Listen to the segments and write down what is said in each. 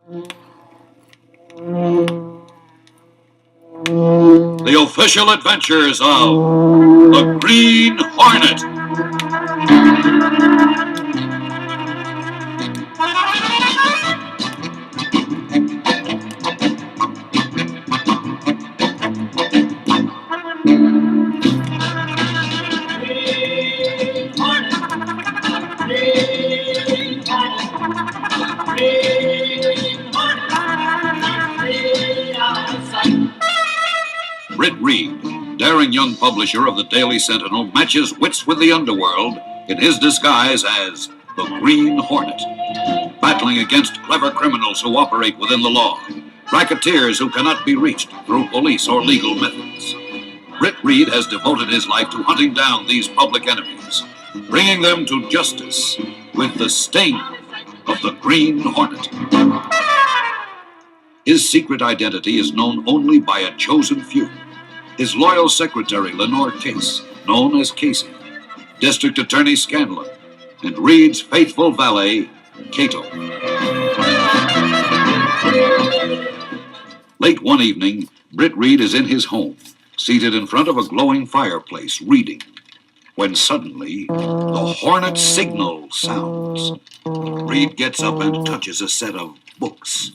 The official adventures of the Green Hornet. Britt Reed, daring young publisher of the Daily Sentinel, matches wits with the underworld in his disguise as the Green Hornet, battling against clever criminals who operate within the law, racketeers who cannot be reached through police or legal methods. Britt Reed has devoted his life to hunting down these public enemies, bringing them to justice with the sting of the Green Hornet. His secret identity is known only by a chosen few. His loyal secretary, Lenore, known as Casey, District Attorney Scanlon, and Reed's faithful valet, Cato. Late one evening, Britt Reed is in his home, seated in front of a glowing fireplace, reading, when suddenly the Hornet signal sounds. Reed gets up and touches a set of books.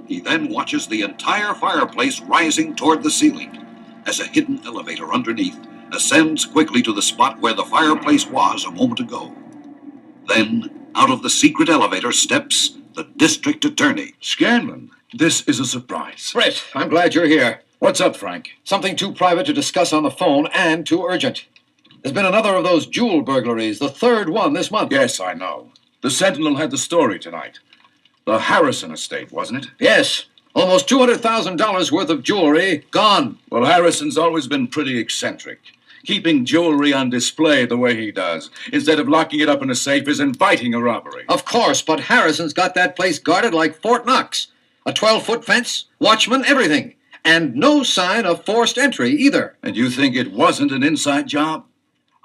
He then watches the entire fireplace rising toward the ceiling as a hidden elevator underneath ascends quickly to the spot where the fireplace was a moment ago. Then, out of the secret elevator steps the district attorney. Scanlon, this is a surprise. Britt, I'm glad you're here. What's up, Frank? Something too private to discuss on the phone and too urgent. There's been another of those jewel burglaries, the third one this month. Yes, I know. The Sentinel had the story tonight. The Harrison estate, wasn't it? Yes. Almost $200,000 worth of jewelry gone. Well, Harrison's always been pretty eccentric. Keeping jewelry on display the way he does, instead of locking it up in a safe, is inviting a robbery. Of course, but Harrison's got that place guarded like Fort Knox. A 12-foot fence, watchmen, everything. And no sign of forced entry either. And you think it wasn't an inside job?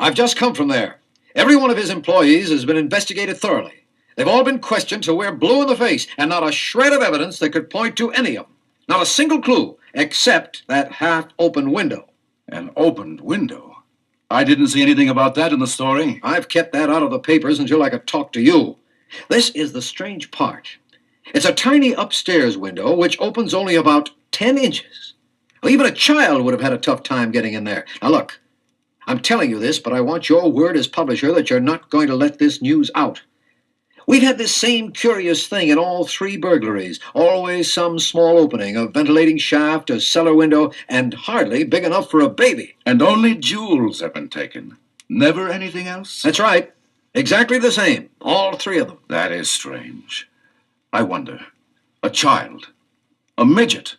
I've just come from there. Every one of his employees has been investigated thoroughly. They've all been questioned till we're blue in the face, and not a shred of evidence that could point to any of them. Not a single clue, except that half-open window. An opened window? I didn't see anything about that in the story. I've kept that out of the papers until I could talk to you. This is the strange part. It's a tiny upstairs window which opens only about 10 inches. Well, even a child would have had a tough time getting in there. Now look, I'm telling you this, but I want your word as publisher that you're not going to let this news out. We've had this same curious thing in all three burglaries. Always some small opening, a ventilating shaft, a cellar window, and hardly big enough for a baby. And only jewels have been taken. Never anything else? That's right. Exactly the same. All three of them. That is strange. I wonder. A child. A midget.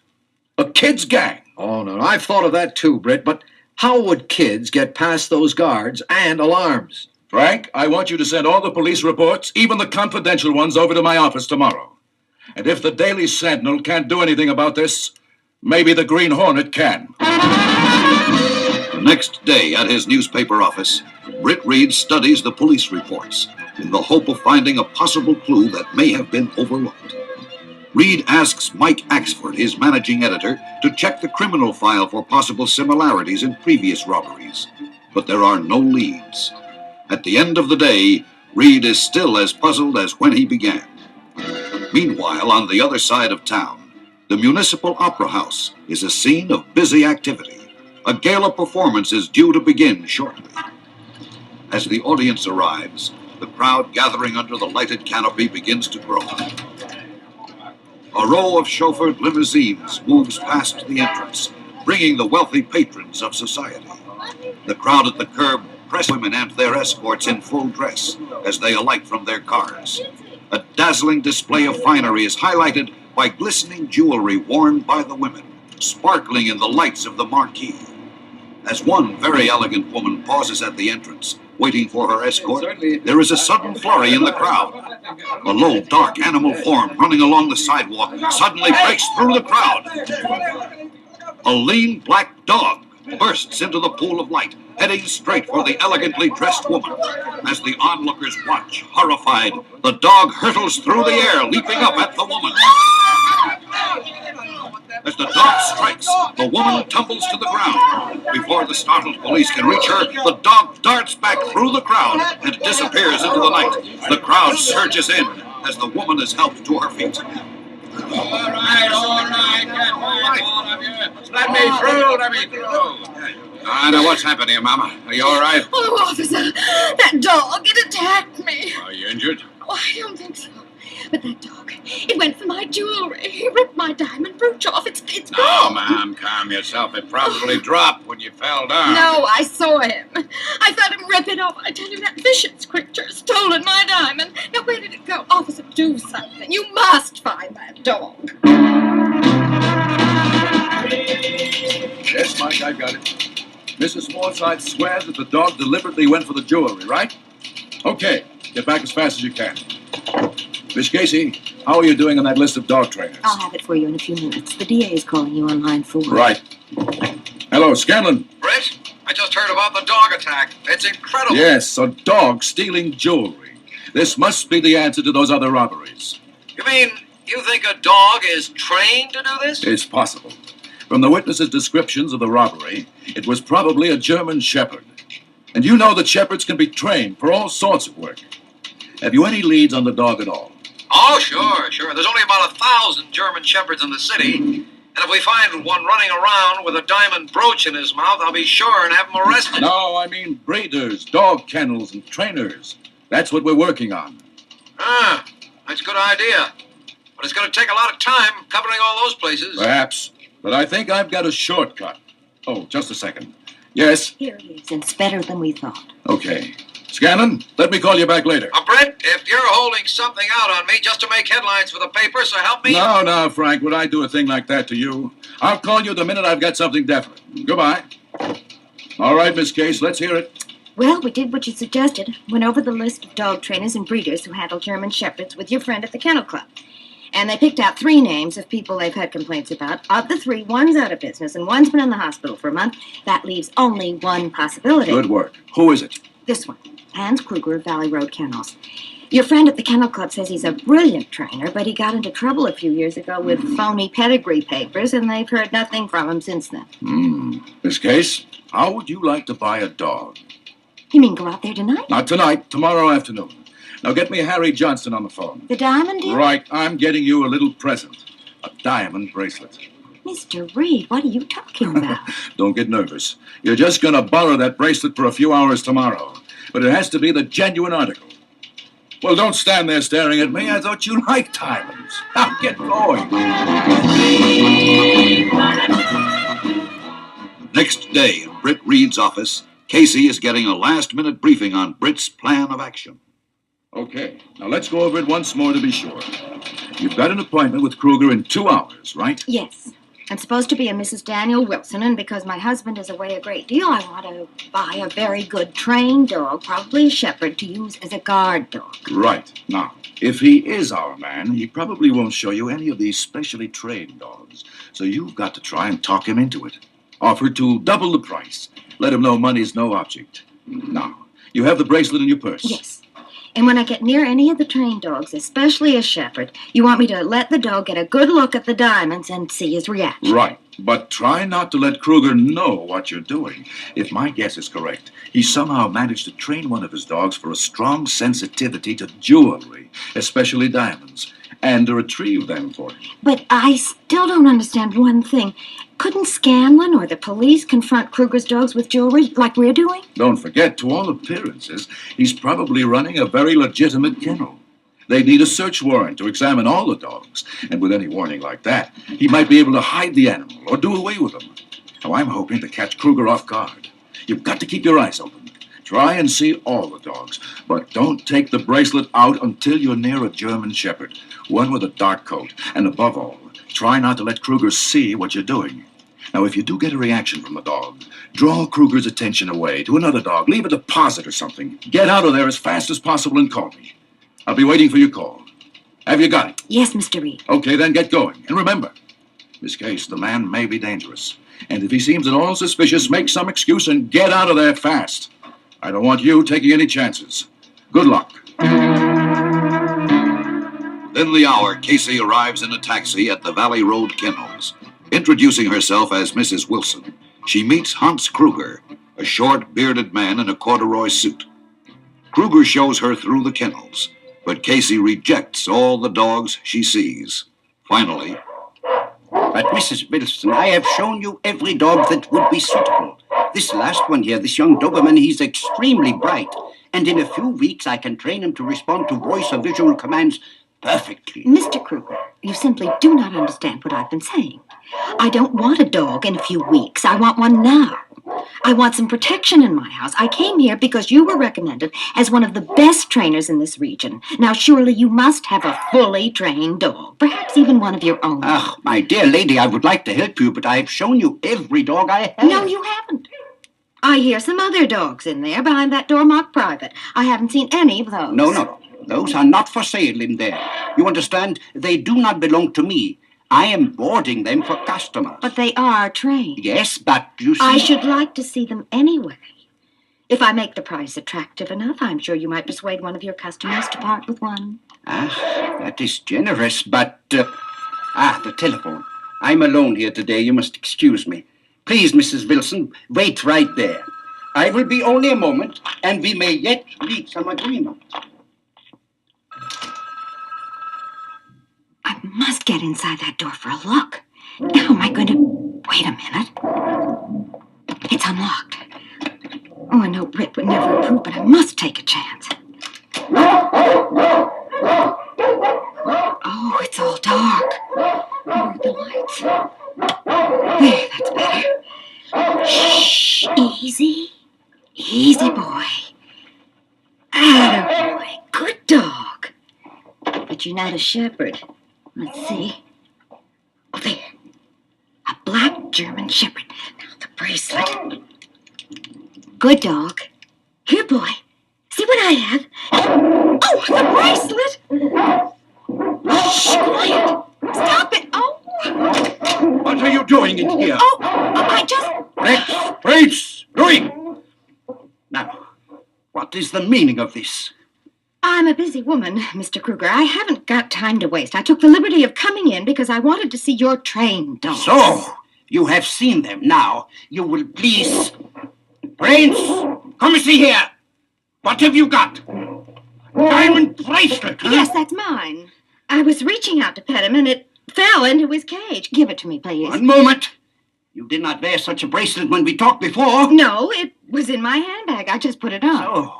A kid's gang. Oh, no. I've thought of that too, Britt, but how would kids get past those guards and alarms? Frank, I want you to send all the police reports, even the confidential ones, over to my office tomorrow. And if the Daily Sentinel can't do anything about this, maybe the Green Hornet can. The next day at his newspaper office, Britt Reed studies the police reports in the hope of finding a possible clue that may have been overlooked. Reed asks Mike Axford, his managing editor, to check the criminal file for possible similarities in previous robberies. But there are no leads. At the end of the day, Reed is still as puzzled as when he began. Meanwhile, on the other side of town, the Municipal Opera House is a scene of busy activity. A gala performance is due to begin shortly. As the audience arrives, the crowd gathering under the lighted canopy begins to grow. A row of chauffeured limousines moves past the entrance, bringing the wealthy patrons of society. The crowd at the curb press women and their escorts in full dress as they alight from their cars. A dazzling display of finery is highlighted by glistening jewelry worn by the women, sparkling in the lights of the marquee. As one very elegant woman pauses at the entrance, waiting for her escort, there is a sudden flurry in the crowd. A low, dark animal form running along the sidewalk suddenly breaks through the crowd. A lean black dog bursts into the pool of light, heading straight for the elegantly dressed woman. As the onlookers watch, horrified, the dog hurtles through the air, leaping up at the woman. As the dog strikes, the woman tumbles to the ground. Before the startled police can reach her, the dog darts back through the crowd and disappears into the night. The crowd surges in as the woman is helped to her feet. All right. All of you. Let me through. Now, what's happened here, Mama? Are you all right? Oh, officer, that dog, it attacked me. Are you injured? Oh, I don't think so. But that dog, it went for my jewelry. He ripped my diamond brooch off. It's No, gone. ma'am, calm yourself. It probably dropped when you fell down. No, I saw him. I felt him rip it off. I tell you, that vicious creature stolen my diamond. Now, where did it go? Officer, do something. You must find that dog. Yes, Mike, I got it. Mrs. Forsythe swears that the dog deliberately went for the jewelry, right? Okay, get back as fast as you can. Miss Casey, how are you doing on that list of dog trainers? I'll have it for you in a few minutes. The DA is calling you on line 4. Right. Hello, Scanlon. Britt, I just heard about the dog attack. It's incredible. Yes, a dog stealing jewelry. This must be the answer to those other robberies. You mean you think a dog is trained to do this? It's possible. From the witnesses' descriptions of the robbery, it was probably a German Shepherd. And you know that Shepherds can be trained for all sorts of work. Have you any leads on the dog at all? Oh, sure. There's only about 1,000 German Shepherds in the city. And if we find one running around with a diamond brooch in his mouth, I'll be sure and have him arrested. No, I mean breeders, dog kennels, and trainers. That's what we're working on. Ah, that's a good idea. But it's going to take a lot of time covering all those places. Perhaps. But I think I've got a shortcut. Oh, just a second. Yes? Here it is. It's better than we thought. Okay. Scanlon, let me call you back later. Britt, if you're holding something out on me just to make headlines for the paper, so help me. No, Frank. Would I do a thing like that to you? I'll call you the minute I've got something definite. Goodbye. All right, Miss Case, let's hear it. Well, we did what you suggested. Went over the list of dog trainers and breeders who handle German Shepherds with your friend at the Kennel Club. And they picked out 3 names of people they've had complaints about. Of the 3, one's out of business and one's been in the hospital for a month. That leaves only one possibility. Good work. Who is it? This one, Hans Kruger of Valley Road Kennels. Your friend at the Kennel Club says he's a brilliant trainer, but he got into trouble a few years ago with phony pedigree papers, and they've heard nothing from him since then. Miss Case, how would you like to buy a dog? You mean go out there tonight? Not tonight, tomorrow afternoon. Now get me Harry Johnston on the phone. The diamond deal? Right, I'm getting you a little present. A diamond bracelet. Mr. Reed, what are you talking about? Don't get nervous. You're just going to borrow that bracelet for a few hours tomorrow. But it has to be the genuine article. Well, don't stand there staring at me. I thought you liked diamonds. Now get going. Next day, in Britt Reed's office, Casey is getting a last-minute briefing on Britt's plan of action. Okay, now let's go over it once more to be sure. You've got an appointment with Kruger in 2 hours, right? Yes. I'm supposed to be a Mrs. Daniel Wilson, and because my husband is away a great deal, I want to buy a very good trained dog, probably a shepherd, to use as a guard dog. Right. Now, if he is our man, he probably won't show you any of these specially trained dogs. So you've got to try and talk him into it. Offer to double the price. Let him know money's no object. Now, you have the bracelet in your purse. Yes. And when I get near any of the trained dogs, especially a shepherd, you want me to let the dog get a good look at the diamonds and see his reaction. Right. But try not to let Kruger know what you're doing. If my guess is correct, he somehow managed to train one of his dogs for a strong sensitivity to jewelry, especially diamonds, and to retrieve them for him. But I still don't understand one thing. Couldn't Scanlon or the police confront Kruger's dogs with jewelry like we're doing? Don't forget, to all appearances, he's probably running a very legitimate kennel. They'd need a search warrant to examine all the dogs, and with any warning like that, he might be able to hide the animal or do away with them. Now, I'm hoping to catch Kruger off guard. You've got to keep your eyes open. Try and see all the dogs, but don't take the bracelet out until you're near a German Shepherd, one with a dark coat, and above all, try not to let Kruger see what you're doing. Now, if you do get a reaction from the dog, draw Kruger's attention away to another dog. Leave a deposit or something. Get out of there as fast as possible and call me. I'll be waiting for your call. Have you got it? Yes, Mr. Reed. Okay, then get going. And remember, Miss Case, the man may be dangerous. And if he seems at all suspicious, make some excuse and get out of there fast. I don't want you taking any chances. Good luck. Within the hour, Casey arrives in a taxi at the Valley Road Kennels. Introducing herself as Mrs. Wilson, she meets Hans Kruger, a short, bearded man in a corduroy suit. Kruger shows her through the kennels, but Casey rejects all the dogs she sees. Finally, But, Mrs. Wilson, I have shown you every dog that would be suitable. This last one here, this young Doberman, he's extremely bright. And in a few weeks, I can train him to respond to voice or visual commands perfectly. Mr. Kruger, you simply do not understand what I've been saying. I don't want a dog in a few weeks. I want one now. I want some protection in my house. I came here because you were recommended as one of the best trainers in this region. Now, surely you must have a fully trained dog, perhaps even one of your own. Ah, my dear lady, I would like to help you, but I have shown you every dog I have. No, you haven't. I hear some other dogs in there behind that door marked private. I haven't seen any of those. No. Those are not for sale in there. You understand? They do not belong to me. I am boarding them for customers. But they are trained. Yes, but you see... I should like to see them anyway. If I make the price attractive enough, I'm sure you might persuade one of your customers to part with one. Ah, that is generous, but... the telephone. I'm alone here today. You must excuse me. Please, Mrs. Wilson, wait right there. I will be only a moment, and we may yet reach some agreement. I must get inside that door for a look. How am I going to... Wait a minute. It's unlocked. Oh, I know Britt would never approve, but I must take a chance. Oh, it's all dark. Where are the lights? There, that's better. Shh, easy. Easy, boy. Attaboy. Good dog. But you're not a shepherd. Let's see. Oh, there. A black German shepherd. Now the bracelet. Good dog. Here, boy. See what I have? Oh, the bracelet! Shh, quiet. Stop it. Oh. What are you doing in here? Oh, I just... Brace! Doing! Now, what is the meaning of this? I'm a busy woman, Mr. Kruger. I haven't got time to waste. I took the liberty of coming in because I wanted to see your trained dogs. So, you have seen them now. You will please... Prince, come and see here. What have you got? Diamond bracelet, huh? Yes, that's mine. I was reaching out to pet him and it fell into his cage. Give it to me, please. One moment. You did not wear such a bracelet when we talked before. No, it was in my handbag. I just put it on. So,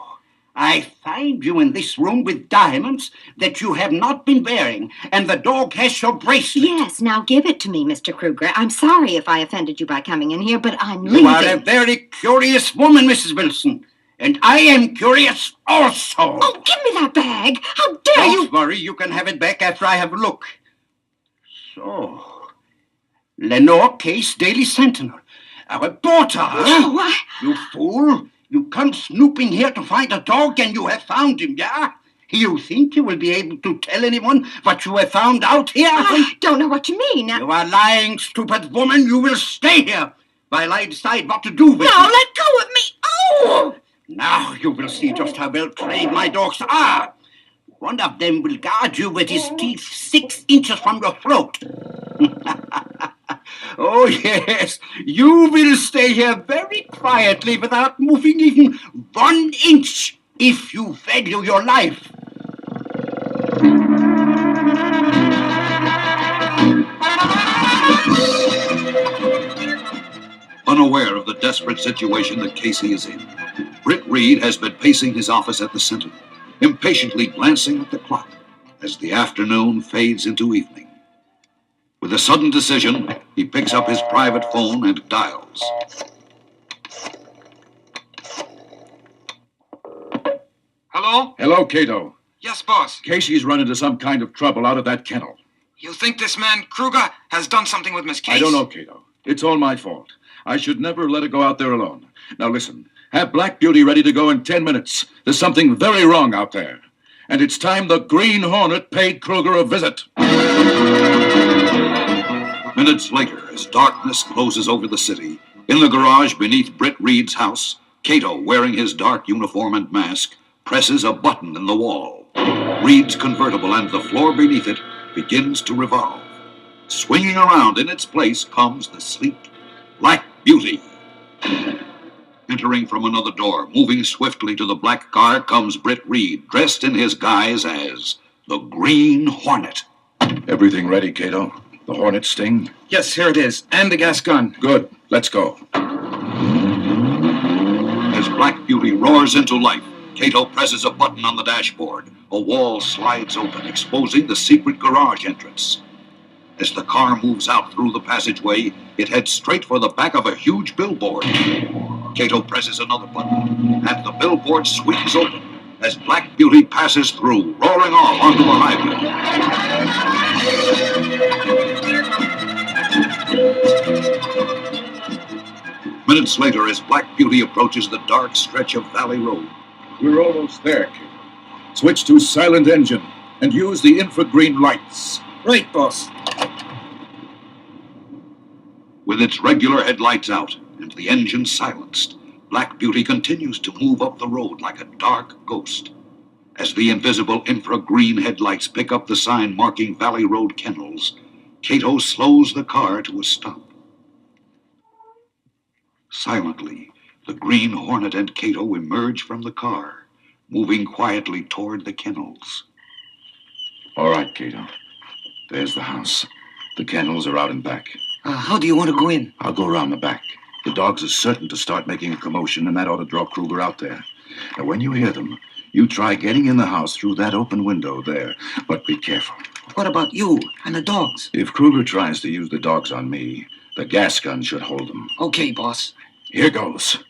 I find you in this room with diamonds that you have not been wearing, and the dog has your bracelet. Yes, now give it to me, Mr. Kruger. I'm sorry if I offended you by coming in here, but I'm leaving. You are a very curious woman, Mrs. Wilson, and I am curious also. Oh, give me that bag! How dare you! Don't worry, you can have it back after I have a look. So, Lenore Case, Daily Sentinel. A reporter, huh? Oh, You fool! You come snooping here to find a dog and you have found him, yeah? You think you will be able to tell anyone what you have found out here? I don't know what you mean. You are lying, stupid woman. You will stay here while I decide what to do with No, you. let go of me! Oh! Now you will see just how well trained my dogs are. One of them will guard you with his teeth 6 inches from your throat. Oh, yes, you will stay here very quietly without moving even 1 inch if you value your life. Unaware of the desperate situation that Casey is in, Britt Reed has been pacing his office at the Sentinel, impatiently glancing at the clock as the afternoon fades into evening. With a sudden decision, he picks up his private phone and dials. Hello? Hello, Cato. Yes, boss. Casey's run into some kind of trouble out of that kennel. You think this man, Kruger, has done something with Miss Case? I don't know, Cato. It's all my fault. I should never let her go out there alone. Now listen, have Black Beauty ready to go in 10 minutes. There's something very wrong out there. And it's time the Green Hornet paid Kruger a visit. Minutes later, as darkness closes over the city, in the garage beneath Britt Reed's house, Cato, wearing his dark uniform and mask, presses a button in the wall. Reed's convertible and the floor beneath it begins to revolve. Swinging around in its place comes the sleek Black Beauty. Entering from another door, moving swiftly to the black car, comes Britt Reed, dressed in his guise as the Green Hornet. Everything ready, Cato? The Hornet sting? Yes, here it is. And the gas gun. Good. Let's go. As Black Beauty roars into life, Cato presses a button on the dashboard. A wall slides open, exposing the secret garage entrance. As the car moves out through the passageway, it heads straight for the back of a huge billboard. Cato presses another button, and the billboard swings open as Black Beauty passes through, roaring off onto the highway. Minutes later, as Black Beauty approaches the dark stretch of Valley Road, We're almost there, Cato. Switch to silent engine and use the infragreen lights. Right, boss. with its regular headlights out and the engine silenced, Black Beauty continues to move up the road like a dark ghost. As the invisible infragreen headlights pick up the sign marking Valley Road Kennels, Cato slows the car to a stop. Silently, the Green Hornet and Cato emerge from the car, moving quietly toward the kennels. All right, Cato. There's the house. The kennels are out and back. How do you want to go in? I'll go around the back. The dogs are certain to start making a commotion, and that ought to draw Kruger out there. Now, when you hear them, you try getting in the house through that open window there. But be careful. What about you and the dogs? If Kruger tries to use the dogs on me, the gas gun should hold them. Okay, boss. Here goes.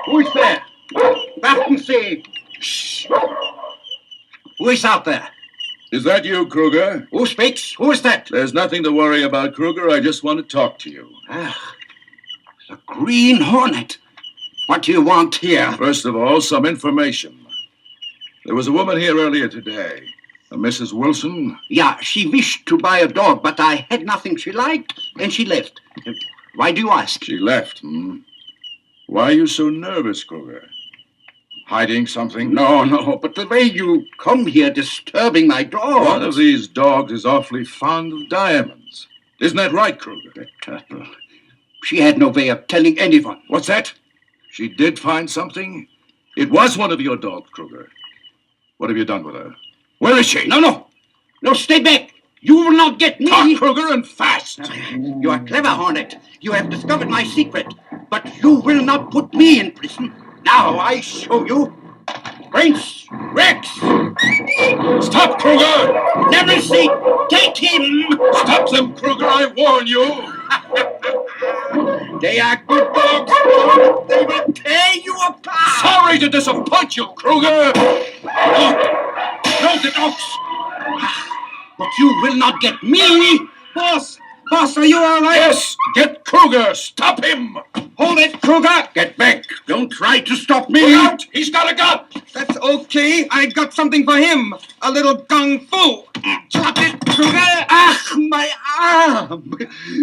Who's there? Back and see. Shh. Who is out there? Is that you, Kruger? Who speaks? Who is that? There's nothing to worry about, Kruger. I just want to talk to you. The Green Hornet. What do you want here? First of all, some information. There was a woman here earlier today, a Mrs. Wilson. Yeah, she wished to buy a dog, but I had nothing she liked, and she left. Why do you ask? She left, Why are you so nervous, Kruger? Hiding something? No, but the way you come here disturbing my dog. One of these dogs is awfully fond of diamonds. Isn't that right, Kruger? The turtle. She had no way of telling anyone. What's that? She did find something? It was one of your dogs, Kruger. What have you done with her? Where is she? No, stay back. You will not get me. Talk, Kruger, and fast. You are clever, Hornet. You have discovered my secret, but you will not put me in prison. Now I show you. Prince Rex. Stop, Kruger! Never see. Take him. Stop them, Kruger, I warn you. They are good dogs. They will tear you apart. Sorry to disappoint you, Kruger. No, the dogs. But you will not get me. Boss, are you all right? Yes, get Kruger. Stop him. Hold it, Kruger. Get back. Don't try to stop me. Look out. He's got a gun. That's okay. I got something for him. A little kung fu. Drop it, Kruger. My arm.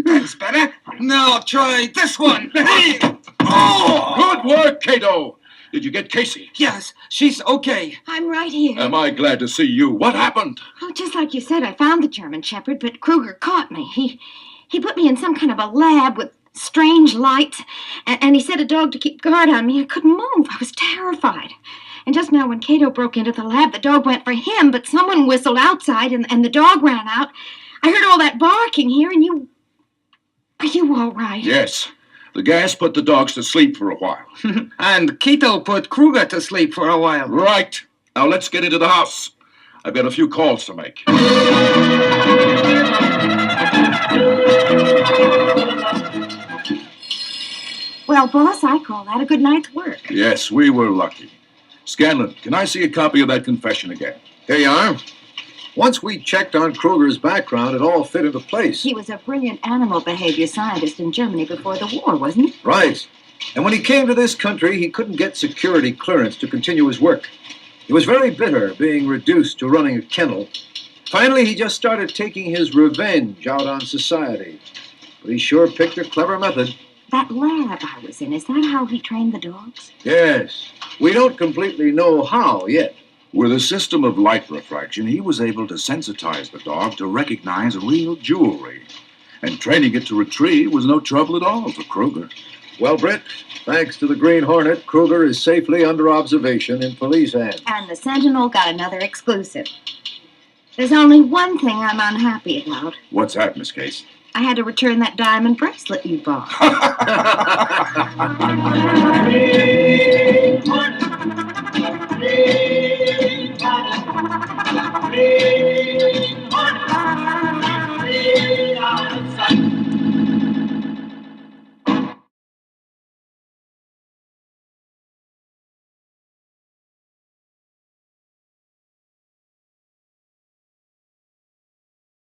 That's better. Now try this one. Good work, Cato. Did you get Casey? Yes, she's okay. I'm right here. Am I glad to see you? What happened? Oh, just like you said, I found the German Shepherd, but Kruger caught me. He put me in some kind of a lab with strange lights, and he set a dog to keep guard on me. I couldn't move. I was terrified. And just now when Cato broke into the lab, the dog went for him, but someone whistled outside, and the dog ran out. I heard all that barking here, and you... Are you all right? Yes. The gas put the dogs to sleep for a while. And Cato put Kruger to sleep for a while. Right. Now let's get into the house. I've got a few calls to make. Well, boss, I call that a good night's work. Yes, we were lucky. Scanlon, can I see a copy of that confession again? Here you are. Once we checked on Kruger's background, it all fit into place. He was a brilliant animal behavior scientist in Germany before the war, wasn't he? Right. And when he came to this country, he couldn't get security clearance to continue his work. He was very bitter being reduced to running a kennel. Finally, he just started taking his revenge out on society. But he sure picked a clever method. That lab I was in, is that how he trained the dogs? Yes. We don't completely know how yet. With a system of light refraction, he was able to sensitize the dog to recognize real jewelry. And training it to retrieve was no trouble at all for Kruger. Well, Britt, thanks to the Green Hornet, Kruger is safely under observation in police hands. And the Sentinel got another exclusive. There's only one thing I'm unhappy about. What's that, Miss Case? I had to return that diamond bracelet you bought.